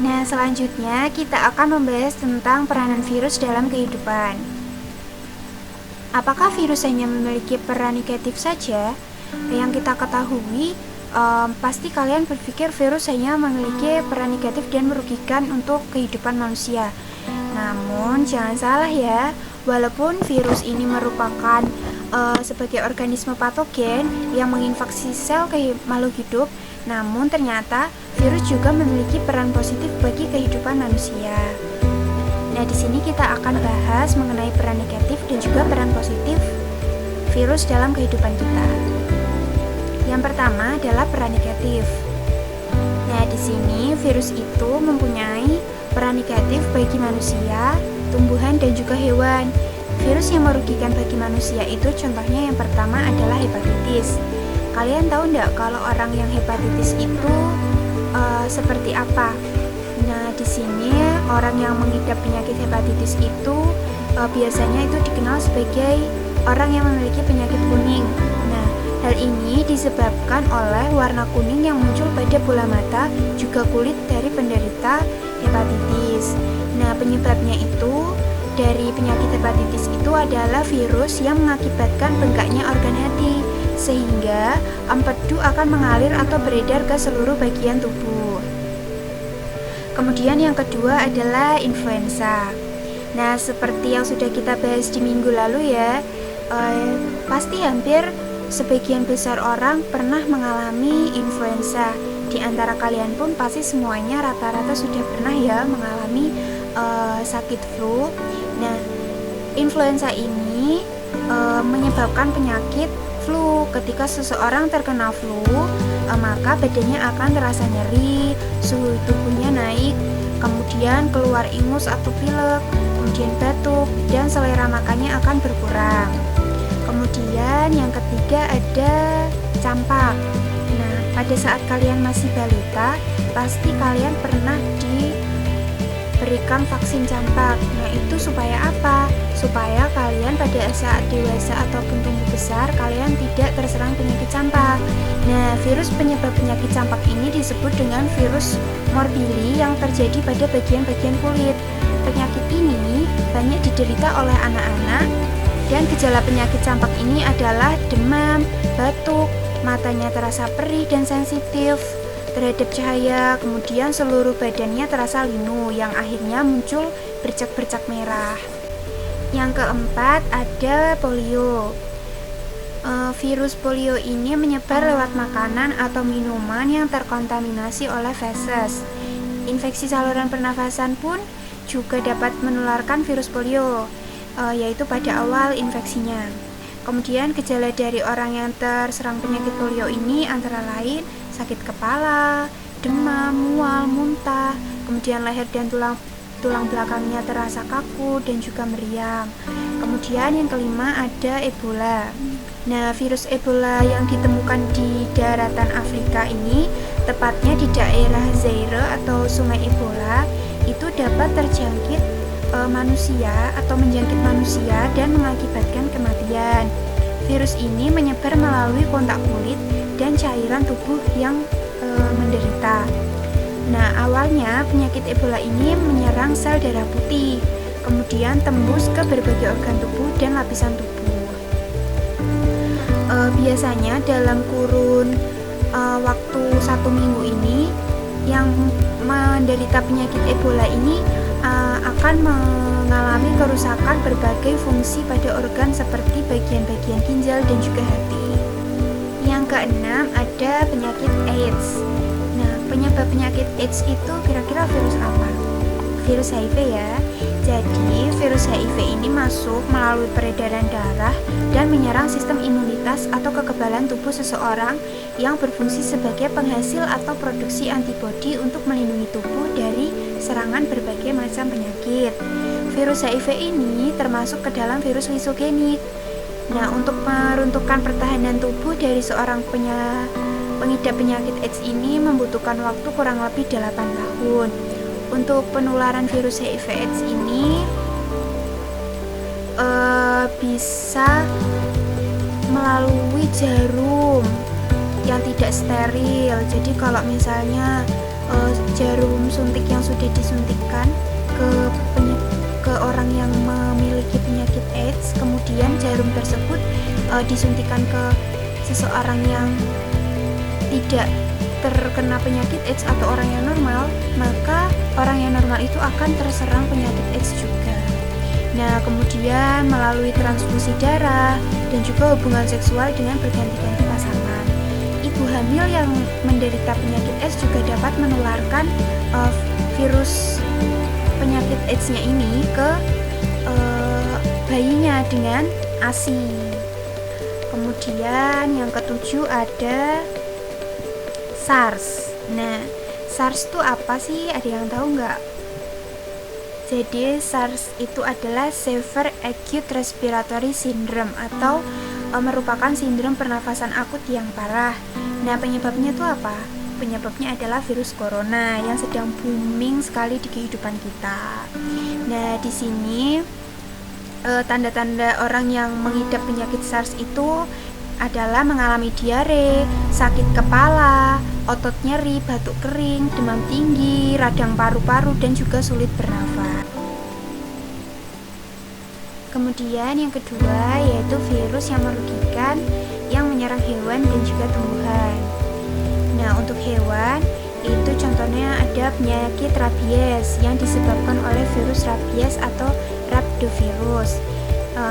Nah, selanjutnya kita akan membahas tentang peranan virus dalam kehidupan. Apakah virus hanya memiliki peran negatif saja? Yang kita ketahui, pasti kalian berpikir virus hanya memiliki peran negatif dan merugikan untuk kehidupan manusia. Namun, jangan salah ya, walaupun virus ini merupakan sebagai organisme patogen yang menginfeksi sel makhluk hidup, namun ternyata virus juga memiliki peran positif bagi kehidupan manusia. Nah, di sini kita akan bahas mengenai peran negatif dan juga peran positif virus dalam kehidupan kita. Yang pertama adalah peran negatif. Nah, di sini virus itu mempunyai peran negatif bagi manusia, tumbuhan, dan juga hewan. Virus yang merugikan bagi manusia itu contohnya yang pertama adalah hepatitis. Kalian tahu enggak kalau orang yang hepatitis itu seperti apa? Nah, di sini orang yang mengidap penyakit hepatitis itu biasanya itu dikenal sebagai orang yang memiliki penyakit kuning. Nah, hal ini disebabkan oleh warna kuning yang muncul pada bola mata juga kulit dari penderita hepatitis. Nah, penyebabnya itu dari penyakit hepatitis itu adalah virus yang mengakibatkan bengkaknya organ hati, sehingga empedu akan mengalir atau beredar ke seluruh bagian tubuh. Kemudian yang kedua adalah influenza. Nah, seperti yang sudah kita bahas di minggu lalu ya, pasti hampir sebagian besar orang pernah mengalami influenza. Di antara kalian pun pasti semuanya rata-rata sudah pernah ya mengalami sakit flu. Nah, influenza ini menyebabkan penyakit flu. Ketika seseorang terkena flu, maka badannya akan terasa nyeri, suhu tubuhnya naik, kemudian keluar ingus atau pilek, kemudian batuk, dan selera makannya akan berkurang. Kemudian yang ketiga ada campak. Nah, pada saat kalian masih balita, pasti kalian pernah diberikan vaksin campak. Nah, itu supaya apa? Supaya kalian pada saat dewasa ataupun tumbuh besar, kalian tidak terserang penyakit campak. Nah, virus penyebab penyakit campak ini disebut dengan virus morbili yang terjadi pada bagian-bagian kulit. Penyakit ini banyak diderita oleh anak-anak, dan gejala penyakit campak ini adalah demam, batuk, matanya terasa perih dan sensitif terhadap cahaya, kemudian seluruh badannya terasa linu yang akhirnya muncul bercak-bercak merah. Yang keempat ada polio. Virus polio ini menyebar lewat makanan atau minuman yang terkontaminasi oleh feses. Infeksi saluran pernafasan pun juga dapat menularkan virus polio, yaitu pada awal infeksinya. Kemudian gejala dari orang yang terserang penyakit polio ini antara lain sakit kepala, demam, mual, muntah, kemudian leher dan tulang belakangnya terasa kaku dan juga meriang. Kemudian yang kelima ada Ebola. Nah, virus Ebola yang ditemukan di daratan Afrika ini, tepatnya di daerah Zaire atau Sungai Ebola, itu dapat terjangkit manusia atau menjangkit manusia dan mengakibatkan kematian. Virus ini menyebar melalui kontak kulit dan cairan tubuh yang menderita. Nah, awalnya penyakit Ebola ini menyerang sel darah putih, kemudian tembus ke berbagai organ tubuh dan lapisan tubuh. Biasanya dalam kurun waktu 1 minggu ini, yang menderita penyakit Ebola ini akan mengalami kerusakan berbagai fungsi pada organ seperti bagian-bagian ginjal dan juga hati. Yang keenam ada penyakit AIDS. Nah, penyebab penyakit AIDS itu kira-kira virus apa? Virus HIV ya. Jadi, virus HIV ini masuk melalui peredaran darah dan menyerang sistem imunitas atau kekebalan tubuh seseorang yang berfungsi sebagai penghasil atau produksi antibodi untuk melindungi tubuh dari serangan berbagai macam penyakit. Virus HIV ini termasuk ke dalam virus lisogenik. Nah, untuk meruntuhkan pertahanan tubuh dari seorang pengidap penyakit AIDS ini membutuhkan waktu kurang lebih 8 tahun. Untuk penularan virus HIV/AIDS ini bisa melalui jarum yang tidak steril. Jadi kalau misalnya jarum suntik yang sudah disuntikkan ke ke orang yang memiliki penyakit AIDS, kemudian jarum tersebut disuntikan ke seseorang yang tidak terkena penyakit AIDS atau orang yang normal, maka orang yang normal itu akan terserang penyakit AIDS juga. Nah, kemudian melalui transfusi darah dan juga hubungan seksual dengan berganti-ganti pasangan, ibu hamil yang menderita penyakit AIDS juga dapat menularkan virus penyakit AIDS-nya ini ke bayinya dengan ASI. Kemudian yang ketujuh ada SARS. Nah, SARS itu apa sih? Ada yang tahu nggak? Jadi SARS itu adalah Severe Acute Respiratory Syndrome atau merupakan sindrom pernafasan akut yang parah. Nah, penyebabnya itu apa? Penyebabnya adalah virus corona yang sedang booming sekali di kehidupan kita. Nah, di sini tanda-tanda orang yang mengidap penyakit SARS itu adalah mengalami diare, sakit kepala, otot nyeri, batuk kering, demam tinggi, radang paru-paru, dan juga sulit bernafas. Kemudian yang kedua yaitu virus yang merugikan yang menyerang hewan dan juga tumbuhan. Nah, untuk hewan itu contohnya ada penyakit rabies yang disebabkan oleh virus rabies atau rhabdovirus.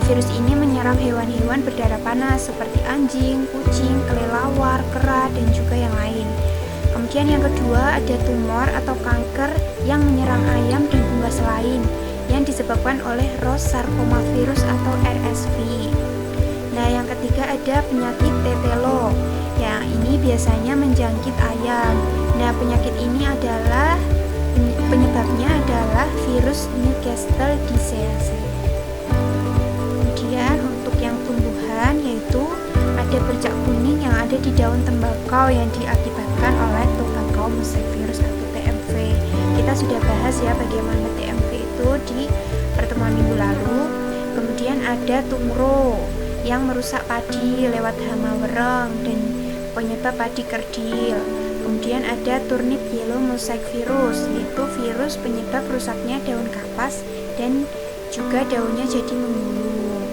Virus ini menyerang hewan-hewan berdarah panas seperti anjing, kucing, kelelawar, kera, dan juga yang lain. Kemudian yang kedua ada tumor atau kanker yang menyerang ayam dan unggas lain yang disebabkan oleh Ross sarcoma virus atau RSV. Nah, yang ketiga ada penyakit tetelo. Ya, ini biasanya menjangkit ayam. Nah, penyakit ini adalah penyebabnya adalah virus Newcastle disease. Kemudian untuk yang tumbuhan yaitu ada bercak kuning yang ada di daun tembakau yang diakibatkan oleh tobacco mosaic virus atau TMV. Kita sudah bahas ya bagaimana TMV itu di pertemuan minggu lalu. Kemudian ada tumro yang merusak padi lewat hama wereng dan penyebab padi kerdil. Kemudian ada turnip yellow mosaic virus, yaitu virus penyebab rusaknya daun kapas dan juga daunnya jadi menggulung.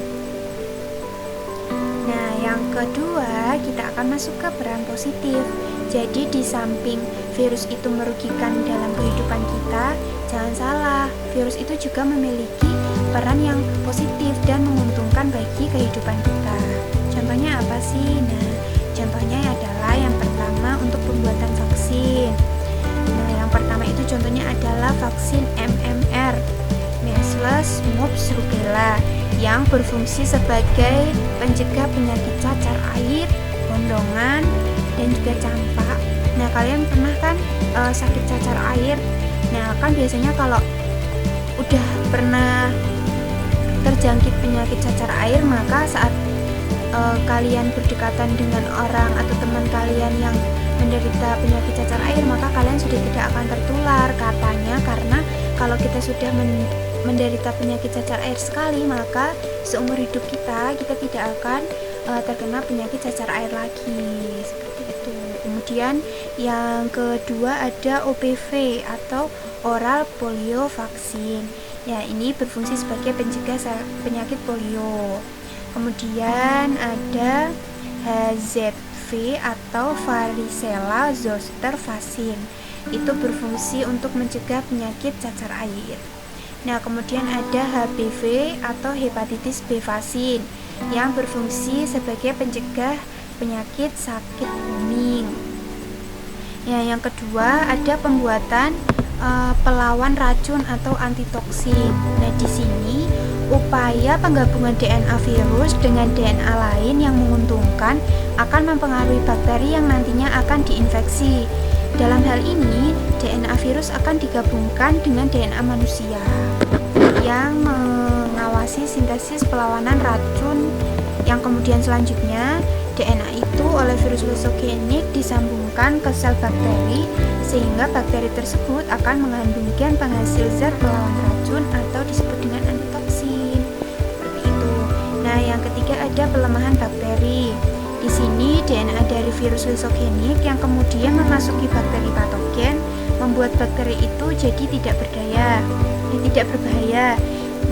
Nah, yang kedua kita akan masuk ke peran positif. Jadi di samping virus itu merugikan dalam kehidupan kita, jangan salah, virus itu juga memiliki peran yang positif dan menguntungkan bagi kehidupan kita. Contohnya apa sih? Nah, contohnya adalah yang pertama untuk pembuatan vaksin. Nah, yang pertama itu contohnya adalah vaksin MMR, Measles, Mumps, Rubella, yang berfungsi sebagai pencegah penyakit cacar air, gondongan, dan juga campak. Nah, kalian pernah kan sakit cacar air? Nah, kan biasanya kalau udah pernah terjangkit penyakit cacar air, maka saat kalian berdekatan dengan orang atau teman kalian yang menderita penyakit cacar air, maka kalian sudah tidak akan tertular katanya, karena kalau kita sudah menderita penyakit cacar air sekali, maka seumur hidup kita tidak akan terkena penyakit cacar air lagi, seperti itu. Kemudian yang kedua ada OPV atau oral polio vaksin. Ya, ini berfungsi sebagai pencegah penyakit polio. Kemudian ada HZV atau varicella zoster vaksin. Itu berfungsi untuk mencegah penyakit cacar air. Nah, kemudian ada HPV atau hepatitis B vaksin yang berfungsi sebagai pencegah penyakit sakit kuning. Ya, yang kedua ada pembuatan pelawan racun atau antitoksin. Nah, di sini upaya penggabungan DNA virus dengan DNA lain yang menguntungkan akan mempengaruhi bakteri yang nantinya akan diinfeksi. Dalam hal ini, DNA virus akan digabungkan dengan DNA manusia yang mengawasi sintesis perlawanan racun, yang kemudian selanjutnya DNA itu oleh virus lysogenik disambungkan ke sel bakteri sehingga bakteri tersebut akan mengandung gen penghasil zat pelawan racun atau disebut dengan antitoksin. Seperti itu. Nah, yang ketiga ada pelemahan bakteri. Di sini DNA dari virus lysogenik yang kemudian memasuki bakteri patogen membuat bakteri itu jadi tidak berbahaya.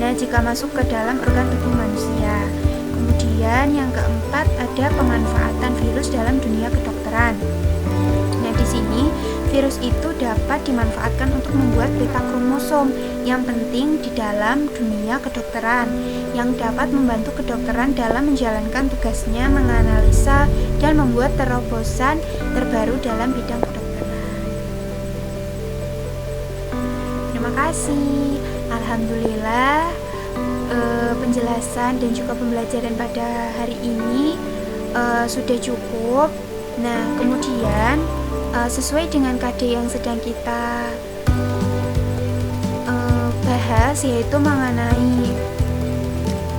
Nah, jika masuk ke dalam organ tubuh manusia. Kemudian yang keempat ada pemanfaatan virus dalam dunia kedokteran. Nah, di sini virus itu dapat dimanfaatkan untuk membuat peta kromosom yang penting di dalam dunia kedokteran, yang dapat membantu kedokteran dalam menjalankan tugasnya menganalisa dan membuat terobosan terbaru dalam bidang kedokteran. Terima kasih. Alhamdulillah, penjelasan dan juga pembelajaran pada hari ini sudah cukup. Nah, kemudian sesuai dengan KD yang sedang kita bahas, yaitu mengenai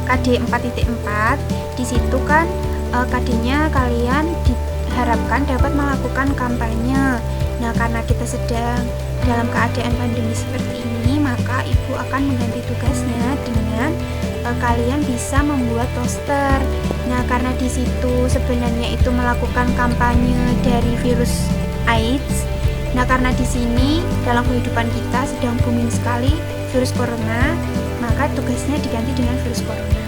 KD 4.4. Di situ kan KD-nya kalian diharapkan dapat melakukan kampanye. Nah, karena kita sedang dalam keadaan pandemi seperti ini, maka Ibu akan mengganti tugasnya dengan kalian bisa membuat poster. Nah, karena di situ sebenarnya itu melakukan kampanye dari virus AIDS. Nah, karena di sini dalam kehidupan kita sedang booming sekali virus corona, maka tugasnya diganti dengan virus corona.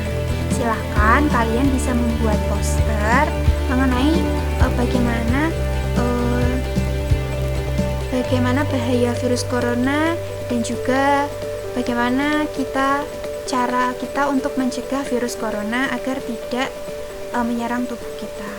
Silahkan kalian bisa membuat poster mengenai bagaimana bahaya virus corona dan juga bagaimana cara kita untuk mencegah virus corona agar tidak menyerang tubuh kita.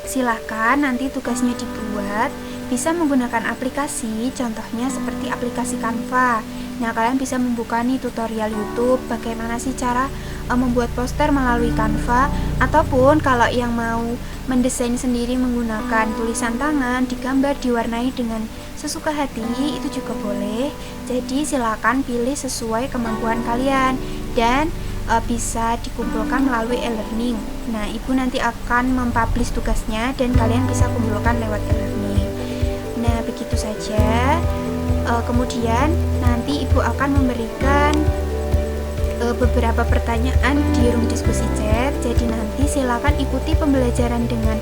Silahkan nanti tugasnya dibuat bisa menggunakan aplikasi, contohnya seperti aplikasi Canva. Nah, kalian bisa membuka nih tutorial YouTube bagaimana sih cara membuat poster melalui Canva, ataupun kalau yang mau mendesain sendiri menggunakan tulisan tangan, digambar, diwarnai dengan sesuka hati, itu juga boleh. Jadi silakan pilih sesuai kemampuan kalian dan bisa dikumpulkan melalui e-learning. Nah, Ibu nanti akan mempublish tugasnya dan kalian bisa kumpulkan lewat e-learning. Nah, begitu saja. Kemudian nanti Ibu akan memberikan beberapa pertanyaan di room diskusi chat. Jadi nanti silakan ikuti pembelajaran dengan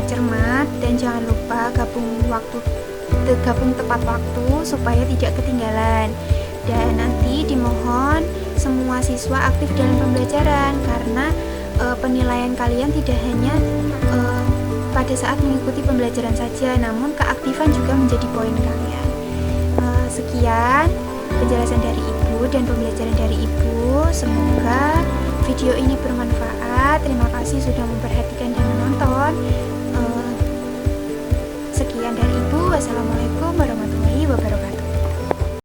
cermat dan jangan lupa gabung tepat waktu supaya tidak ketinggalan. Dan nanti dimohon semua siswa aktif dalam pembelajaran, karena penilaian kalian tidak hanya pada saat mengikuti pembelajaran saja, namun keaktifan juga menjadi poin kalian. Sekian penjelasan dari Ibu dan pembelajaran dari Ibu. Semoga video ini bermanfaat. Terima kasih sudah memperhatikan dan menonton. Sekian dari Ibu. Wassalamualaikum warahmatullahi wabarakatuh.